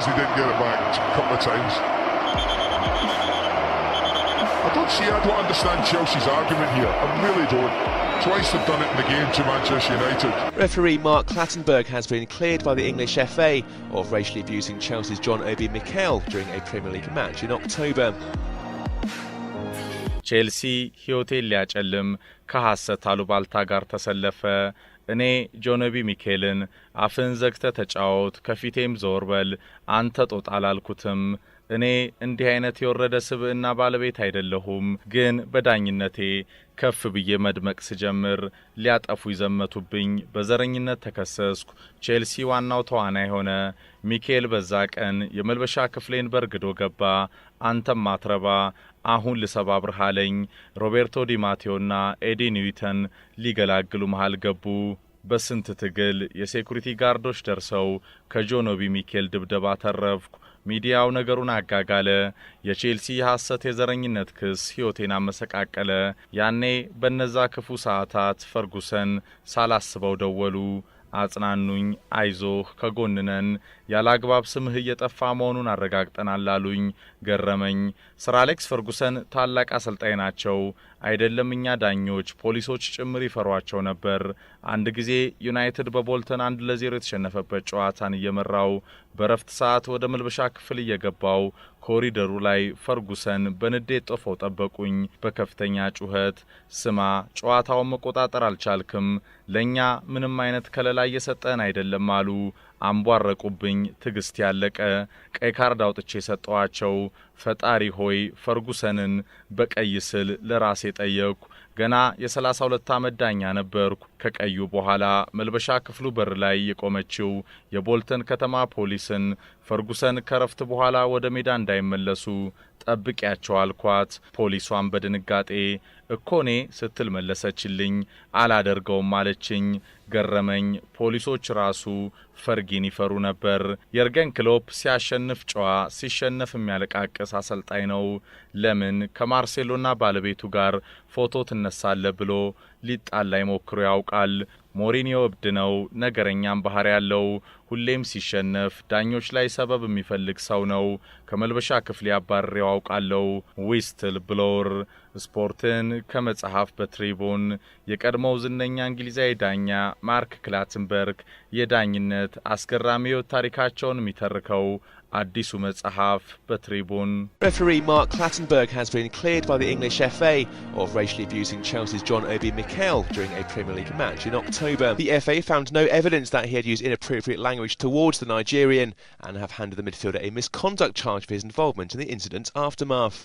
surprised he didn't get it back a couple of times. I don't understand Chelsea's argument here. I really don't. Twice they've done it in the game to Manchester United. Referee Mark Clattenburg has been cleared by the English FA of racially abusing Chelsea's John Obi Mikel during a Premier League match in October. ቼልሲ ሕይወቴን ሊያጨልም ከሐሰት አሉባልታ ጋር ተሰለፈ። እኔ ጆን ኦቢ ሚኬልን አፍን ዘግተህ ተጫወት፣ ከፊቴም ዞር በል፣ አንተ ጦጣ አላልኩትም። እኔ እንዲህ አይነት የወረደ ስብዕና ባለቤት አይደለሁም። ግን በዳኝነቴ ከፍ ብዬ መድመቅ ስጀምር ሊያጠፉ ይዘመቱብኝ። በዘረኝነት ተከሰስኩ። ቼልሲ ዋናው ተዋናይ ሆነ። ሚኬል በዛ ቀን የመልበሻ ክፍሌን በርግዶ ገባ። አንተም ማትረባ አሁን ልሰባብርህ አለኝ። ሮቤርቶ ዲ ማቴዎና ኤዲ ኒውተን ሊገላግሉ መሃል ገቡ። በስንት ትግል የሴኩሪቲ ጋርዶች ደርሰው ከጆን ኦቢ ሚኬል ድብደባ ተረፍኩ። ሚዲያው ነገሩን አጋጋለ። የቼልሲ ሐሰት የዘረኝነት ክስ ሕይወቴን አመሰቃቀለ። ያኔ በነዛ ክፉ ሰዓታት ፈርጉሰን ሳላስበው ደወሉ። አጽናኑኝ፣ አይዞህ፣ ከጎንነን፣ ያላግባብ ስምህ እየጠፋ መሆኑን አረጋግጠናል አሉኝ። ገረመኝ። ሰር አሌክስ ፈርጉሰን ታላቅ አሰልጣኝ ናቸው። አይደለም እኛ ዳኞች፣ ፖሊሶች ጭምር ይፈሯቸው ነበር። አንድ ጊዜ ዩናይትድ በቦልተን 1-0 የተሸነፈበት ጨዋታን እየመራው በረፍት ሰዓት ወደ መልበሻ ክፍል እየገባው ኮሪደሩ ላይ ፈርጉሰን በንዴት ጦፈው ጠበቁኝ። በከፍተኛ ጩኸት ስማ፣ ጨዋታውን መቆጣጠር አልቻልክም፣ ለኛ ምንም አይነት ከለላ እየሰጠን አይደለም አሉ። አንቧረቁብኝ። ትግስት ያለቀ። ቀይ ካርድ አውጥቼ ሰጠዋቸው። ፈጣሪ ሆይ ፈርጉሰንን በቀይ ስል ለራሴ ጠየቅኩ። ገና የ32 ዓመት ዳኛ ነበርኩ። ከቀዩ በኋላ መልበሻ ክፍሉ በር ላይ የቆመችው የቦልተን ከተማ ፖሊስን ፈርጉሰን ከረፍት በኋላ ወደ ሜዳ እንዳይመለሱ ጠብቂያቸው አልኳት። ፖሊሷን በድንጋጤ እኮኔ ስትል መለሰችልኝ። አላደርገውም አለችኝ። ገረመኝ። ፖሊሶች ራሱ ፈርጊን ይፈሩ ነበር። የርገን ክሎፕ ሲያሸንፍ ጨዋ፣ ሲሸነፍ የሚያለቃቅስ አሰልጣኝ ነው። ለምን ከማርሴሎና ባለቤቱ ጋር ፎቶ ትነሳለ ብሎ ሊጣላይ ሞክሮ ያውቃል። ሞሪኒዮ እብድ ነው። ነገረኛም ባህሪ ያለው። ሁሌም ሲሸነፍ ዳኞች ላይ ሰበብ የሚፈልግ ሰው ነው። ከመልበሻ ክፍል ያባረረው ያውቃለው። ዊስትል ብሎር ስፖርትን ከመጽሐፍ በትሪቡን የቀድሞው ዝነኛ እንግሊዛዊ ዳኛ ማርክ ክላተንበርግ የዳኝነት አስገራሚ ታሪካቸውን የሚተርከው አዲሱ መጽሐፍ በትሪቡን። Referee Mark Clattenburg has been cleared by the English FA of racially abusing Chelsea's John Obi Mikel during a Premier League match in October. The FA found no evidence that he had used inappropriate language towards the Nigerian and have handed the midfielder a misconduct charge for his involvement in the incident's aftermath.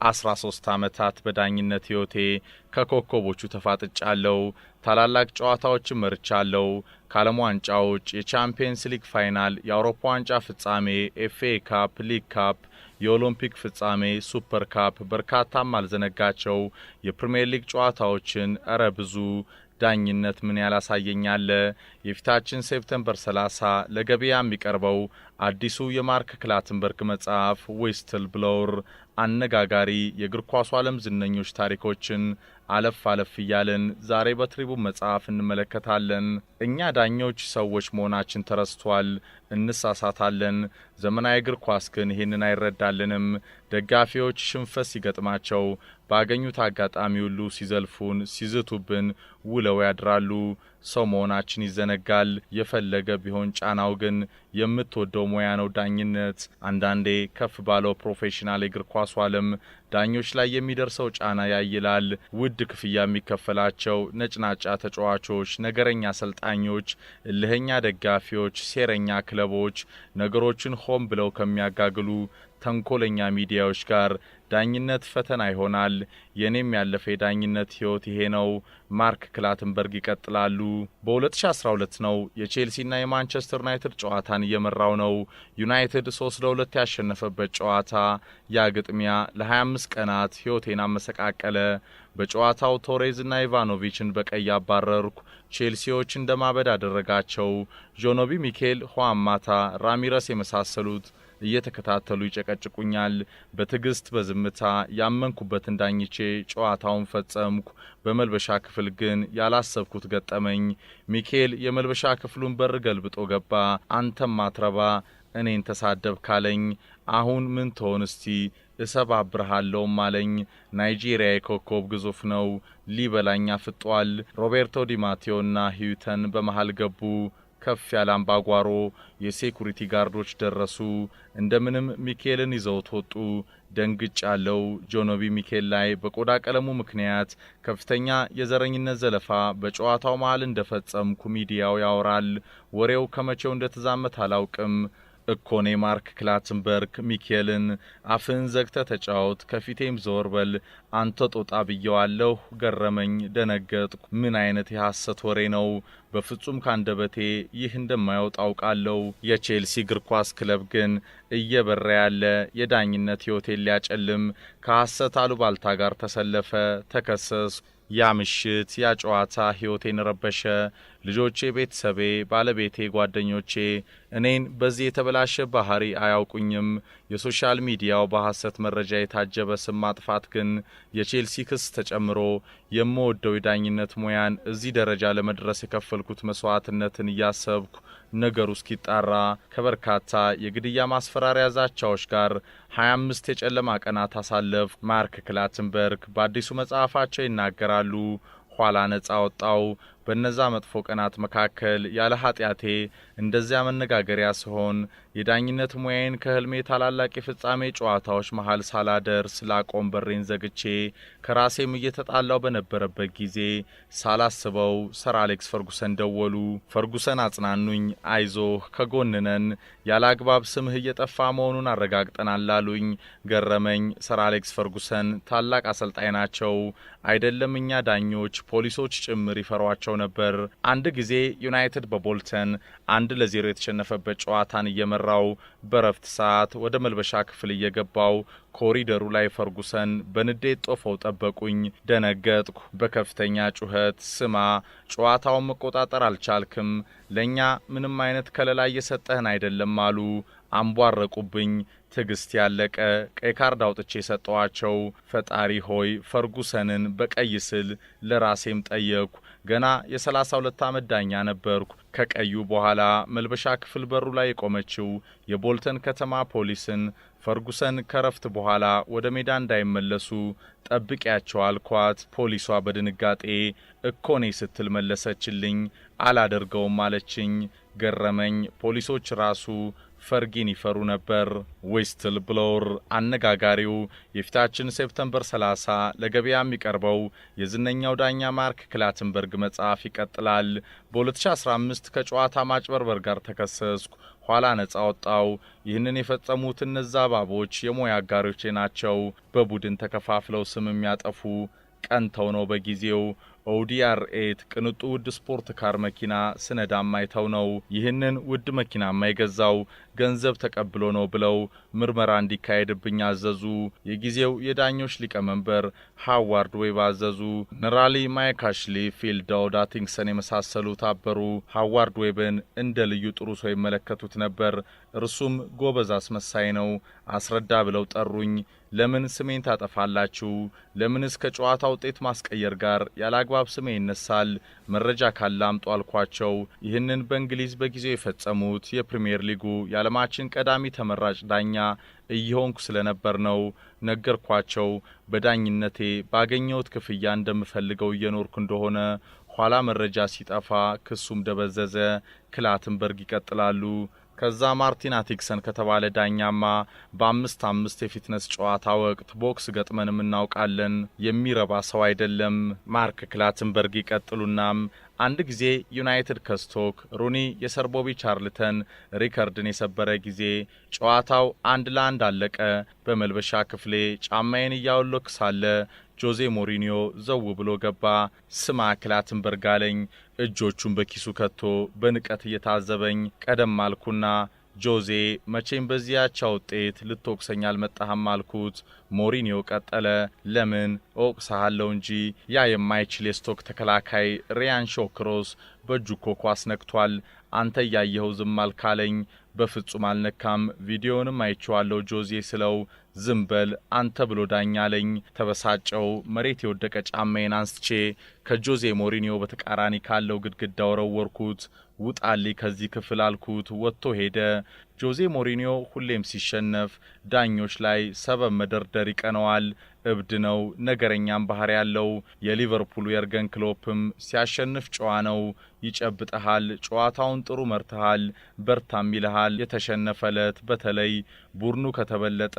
አስራ 13 ዓመታት በዳኝነት ሕይወቴ ከኮከቦቹ ተፋጥጫለሁ። ታላላቅ ጨዋታዎችን መርቻለሁ። ከዓለም ዋንጫዎች፣ የቻምፒየንስ ሊግ ፋይናል፣ የአውሮፓ ዋንጫ ፍጻሜ፣ ኤፍኤ ካፕ፣ ሊግ ካፕ፣ የኦሎምፒክ ፍጻሜ፣ ሱፐር ካፕ፣ በርካታም አልዘነጋቸው የፕሪሚየር ሊግ ጨዋታዎችን እረ ብዙ። ዳኝነት ምን ያላሳየኛል። የፊታችን ሴፕቴምበር 30 ለገበያ የሚቀርበው አዲሱ የማርክ ክላተንበርግ መጽሐፍ ዊስትል ብሎር አነጋጋሪ የእግር ኳሱ ዓለም ዝነኞች ታሪኮችን አለፍ አለፍ እያለን ዛሬ በትሪቡን መጽሐፍ እንመለከታለን። እኛ ዳኞች ሰዎች መሆናችን ተረስቷል፣ እንሳሳታለን። ዘመናዊ እግር ኳስ ግን ይህንን አይረዳልንም። ደጋፊዎች ሽንፈት ሲገጥማቸው ባገኙት አጋጣሚ ሁሉ ሲዘልፉን፣ ሲዝቱብን ውለው ያድራሉ። ሰው መሆናችን ይዘነጋል። የፈለገ ቢሆን ጫናው ግን የምትወደው ሙያ ነው ዳኝነት። አንዳንዴ ከፍ ባለው ፕሮፌሽናል የእግር ኳሱ ዓለም ዳኞች ላይ የሚደርሰው ጫና ያይላል። ውድ ክፍያ የሚከፈላቸው ነጭናጫ ተጫዋቾች፣ ነገረኛ አሰልጣኞች፣ እልህኛ ደጋፊዎች፣ ሴረኛ ክለቦች ነገሮችን ሆን ብለው ከሚያጋግሉ ተንኮለኛ ሚዲያዎች ጋር ዳኝነት ፈተና ይሆናል። የኔም ያለፈ ዳኝነት ህይወት ይሄ ነው። ማርክ ክላተንበርግ ይቀጥላሉ። በ2012 ነው የቼልሲና የማንቸስተር ዩናይትድ ጨዋታን እየመራው ነው። ዩናይትድ 3-2 ያሸነፈበት ጨዋታ ያ ግጥሚያ ለ25 ቀናት ህይወቴን አመሰቃቀለ። በጨዋታው ቶሬዝና ኢቫኖቪችን በቀይ አባረርኩ። ቼልሲዎች እንደማበድ አደረጋቸው። ጆን ኦቢ ሚኬል፣ ሁዋን ማታ፣ ራሚረስ የመሳሰሉት እየተከታተሉ ይጨቀጭቁኛል። በትዕግስት በዝምታ ያመንኩበትን ዳኝቼ ጨዋታውን ፈጸምኩ። በመልበሻ ክፍል ግን ያላሰብኩት ገጠመኝ። ሚኬል የመልበሻ ክፍሉን በር ገልብጦ ገባ። አንተም ማትረባ እኔን ተሳደብ ካለኝ አሁን ምን ትሆን እስቲ እሰባብርሃለሁ ማለኝ። ናይጄሪያ የኮከብ ግዙፍ ነው፣ ሊበላኛ ፍጧል። ሮቤርቶ ዲማቴዮና ሂዩተን በመሃል ገቡ። ከፍ ያለ አምባጓሮ የሴኩሪቲ ጋርዶች ደረሱ። እንደምንም ሚኬልን ይዘውት ወጡ። ደንግጫለው። ጆኖቢ ሚኬል ላይ በቆዳ ቀለሙ ምክንያት ከፍተኛ የዘረኝነት ዘለፋ በጨዋታው መሃል እንደፈጸምኩ ሚዲያው ያወራል። ወሬው ከመቼው እንደተዛመተ አላውቅም። እኮኔ ማርክ ክላተንበርግ ሚኬልን አፍን ዘግተ ተጫወት፣ ከፊቴም ዞር በል አንተ ጦጣ ብየዋለሁ። ገረመኝ፣ ደነገጥኩ። ምን አይነት የሐሰት ወሬ ነው? በፍጹም ካንደበቴ ይህ እንደማይወጣ አውቃለሁ። የቼልሲ እግር ኳስ ክለብ ግን እየበራ ያለ የዳኝነት ሕይወቴን ሊያጨልም ከሐሰት አሉባልታ ጋር ተሰለፈ። ተከሰስ። ያ ምሽት ያ ጨዋታ ሕይወቴን ረበሸ። ልጆቼ፣ ቤተሰቤ፣ ባለቤቴ፣ ጓደኞቼ እኔን በዚህ የተበላሸ ባህሪ አያውቁኝም። የሶሻል ሚዲያው በሐሰት መረጃ የታጀበ ስም ማጥፋት ግን የቼልሲ ክስ ተጨምሮ የምወደው የዳኝነት ሙያን እዚህ ደረጃ ለመድረስ የከፈልኩት መስዋዕትነትን እያሰብኩ ነገሩ እስኪጣራ ከበርካታ የግድያ ማስፈራሪያ ዛቻዎች ጋር 25 የጨለማ ቀናት አሳለፍ። ማርክ ክላተንበርግ በአዲሱ መጽሐፋቸው ይናገራሉ። ኋላ ነጻ ወጣው። በነዛ መጥፎ ቀናት መካከል ያለ ኃጢያቴ እንደዚያ መነጋገሪያ ሲሆን የዳኝነት ሙያዬን ከህልሜ ታላላቅ የፍጻሜ ጨዋታዎች መሃል ሳላደርስ ላቆም በሬን ዘግቼ ከራሴም እየተጣላው በነበረበት ጊዜ ሳላስበው ሰር አሌክስ ፈርጉሰን ደወሉ። ፈርጉሰን አጽናኑኝ። አይዞህ ከጎንነን፣ ያለ አግባብ ስምህ እየጠፋ መሆኑን አረጋግጠናል አሉኝ። ገረመኝ። ሰር አሌክስ ፈርጉሰን ታላቅ አሰልጣኝ ናቸው። አይደለም እኛ ዳኞች፣ ፖሊሶች ጭምር ይፈሯቸው ነበር። አንድ ጊዜ ዩናይትድ በቦልተን 1-0 የተሸነፈበት ጨዋታን እየመራው በረፍት ሰዓት ወደ መልበሻ ክፍል እየገባው ኮሪደሩ ላይ ፈርጉሰን በንዴት ጦፈው ጠበቁኝ። ደነገጥኩ። በከፍተኛ ጩኸት ስማ፣ ጨዋታውን መቆጣጠር አልቻልክም፣ ለኛ ምንም አይነት ከለላ እየሰጠህን አይደለም አሉ። አንቧረቁብኝ። ትግስት ያለቀ። ቀይ ካርድ አውጥቼ ሰጠዋቸው። ፈጣሪ ሆይ ፈርጉሰንን በቀይ ስል ለራሴም ጠየቅኩ። ገና የ32 ዓመት ዳኛ ነበርኩ። ከቀዩ በኋላ መልበሻ ክፍል በሩ ላይ የቆመችው የቦልተን ከተማ ፖሊስን ፈርጉሰን ከረፍት በኋላ ወደ ሜዳ እንዳይመለሱ ጠብቂያቸው አልኳት። ፖሊሷ በድንጋጤ እኮኔ ስትል መለሰችልኝ። አላደርገውም አለችኝ። ገረመኝ። ፖሊሶች ራሱ ፈርጊን ይፈሩ ነበር። ዊስትል ብሎር አነጋጋሪው የፊታችን ሴፕተምበር 30 ለገበያ የሚቀርበው የዝነኛው ዳኛ ማርክ ክላተንበርግ መጽሐፍ ይቀጥላል። በ2015 ከጨዋታ ማጭበርበር ጋር ተከሰስኩ። ኋላ ነጻ ወጣው። ይህንን የፈጸሙት እነዛ ባቦች የሙያ አጋሮቼ ናቸው። በቡድን ተከፋፍለው ስም የሚያጠፉ ቀንተው ነው በጊዜው። ኦዲ R8 ቅንጡ ውድ ስፖርት ካር መኪና ስነዳም አይተው ነው። ይህንን ውድ መኪና የማይገዛው ገንዘብ ተቀብሎ ነው ብለው ምርመራ እንዲካሄድብኝ አዘዙ። የጊዜው የዳኞች ሊቀመንበር ሃዋርድ ዌብ አዘዙ። ነራሊ ማይካሽሊ፣ ፊል ዳውድ አቲንግሰን የመሳሰሉት አበሩ። ሃዋርድ ዌብን እንደ ልዩ ጥሩ ሰው ይመለከቱት ነበር። እርሱም ጎበዝ አስመሳይ ነው። አስረዳ ብለው ጠሩኝ። ለምን ስሜን ታጠፋላችሁ? ለምንስ ከጨዋታ ውጤት ማስቀየር ጋር ያላግባብ ስሜ ይነሳል? መረጃ ካለ አምጡ አልኳቸው። ይህንን በእንግሊዝ በጊዜው የፈጸሙት የፕሪሚየር ሊጉ የዓለማችን ቀዳሚ ተመራጭ ዳኛ እየሆንኩ ስለነበር ነው። ነገርኳቸው። በዳኝነቴ ባገኘሁት ክፍያ እንደምፈልገው እየኖርኩ እንደሆነ። ኋላ መረጃ ሲጠፋ ክሱም ደበዘዘ። ክላተንበርግ ይቀጥላሉ። ከዛ ማርቲን አቲክሰን ከተባለ ዳኛማ በ5-5 የፊትነስ ጨዋታ ወቅት ቦክስ ገጥመንም እናውቃለን። የሚረባ ሰው አይደለም። ማርክ ክላተንበርግ ይቀጥሉናም አንድ ጊዜ ዩናይትድ ከስቶክ ሩኒ የሰርቦቢ ቻርልተን ሪከርድን የሰበረ ጊዜ ጨዋታው 1-1 አለቀ። በመልበሻ ክፍሌ ጫማዬን እያወለኩ ሳለ ጆዜ ሞሪኒዮ ዘው ብሎ ገባ። ስማ ክላተንበርግ አለኝ። እጆቹን በኪሱ ከቶ በንቀት እየታዘበኝ ቀደም አልኩና ጆዜ መቼም በዚያቻ ውጤት ልትወቅሰኝ አልመጣህም አልኩት። ሞሪኒዮ ቀጠለ። ለምን እወቅስሃለሁ እንጂ ያ የማይችል የስቶክ ተከላካይ ሪያን ሾክሮስ በእጁ እኮ ኳስ ነክቷል። አንተ ያየኸው ዝም አልካለኝ። በፍጹም አልነካም። ቪዲዮንም አይቼዋለሁ ጆዜ ስለው ዝም በል አንተ ብሎ ዳኛ አለኝ። ተበሳጨው። መሬት የወደቀ ጫማዬን አንስቼ ከጆዜ ሞሪኒዮ በተቃራኒ ካለው ግድግዳ ወረወርኩት። ውጣልኝ ከዚህ ክፍል አልኩት። ወጥቶ ሄደ። ጆዜ ሞሪኒዮ ሁሌም ሲሸነፍ ዳኞች ላይ ሰበብ መደርደር ይቀነዋል። እብድ ነው፣ ነገረኛም ባህሪ ያለው። የሊቨርፑሉ የርገን ክሎፕም ሲያሸንፍ ጨዋ ነው። ይጨብጠሃል፣ ጨዋታውን ጥሩ መርተሃል፣ በርታም ይልሃል። የተሸነፈለት በተለይ ቡድኑ ከተበለጠ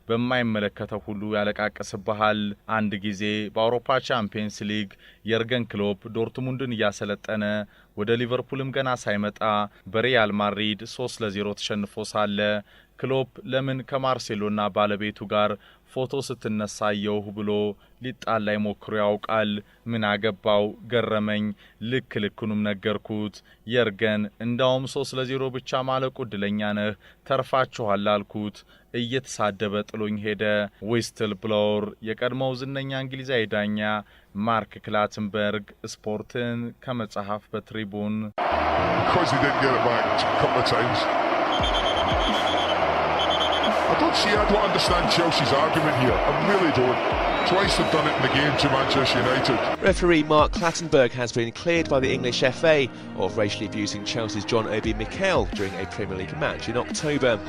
በማይመለከተው ሁሉ ያለቃቅስብሃል። አንድ ጊዜ በአውሮፓ ቻምፒየንስ ሊግ የርገን ክሎፕ ዶርትሙንድን እያሰለጠነ ወደ ሊቨርፑልም ገና ሳይመጣ በሪያል ማድሪድ 3-0 ተሸንፎ ሳለ ክሎፕ ለምን ከማርሴሎና ባለቤቱ ጋር ፎቶ ስትነሳየው ብሎ ሊጣላይ ሞክሮ ያውቃል። ምን አገባው? ገረመኝ። ልኩንም ነገርኩት። የርገን እንዳውም 3-0 ብቻ ማለቁ እድለኛ ነህ፣ ተርፋችኋል አልኩት። እየተሳደበ ጥሎኝ ሄደ። ዊስትል ብሎር የቀድሞው ዝነኛ እንግሊዛዊ ዳኛ ማርክ ክላተንበርግ ስፖርትን ከመጽሐፍ በትሪቡን I don't see, I don't understand Chelsea's argument here. I really don't. Twice they've done it in the game to Manchester United. Referee Mark Clattenburg has been cleared by the English FA of racially abusing Chelsea's John Obi Mikel during a Premier League match in October.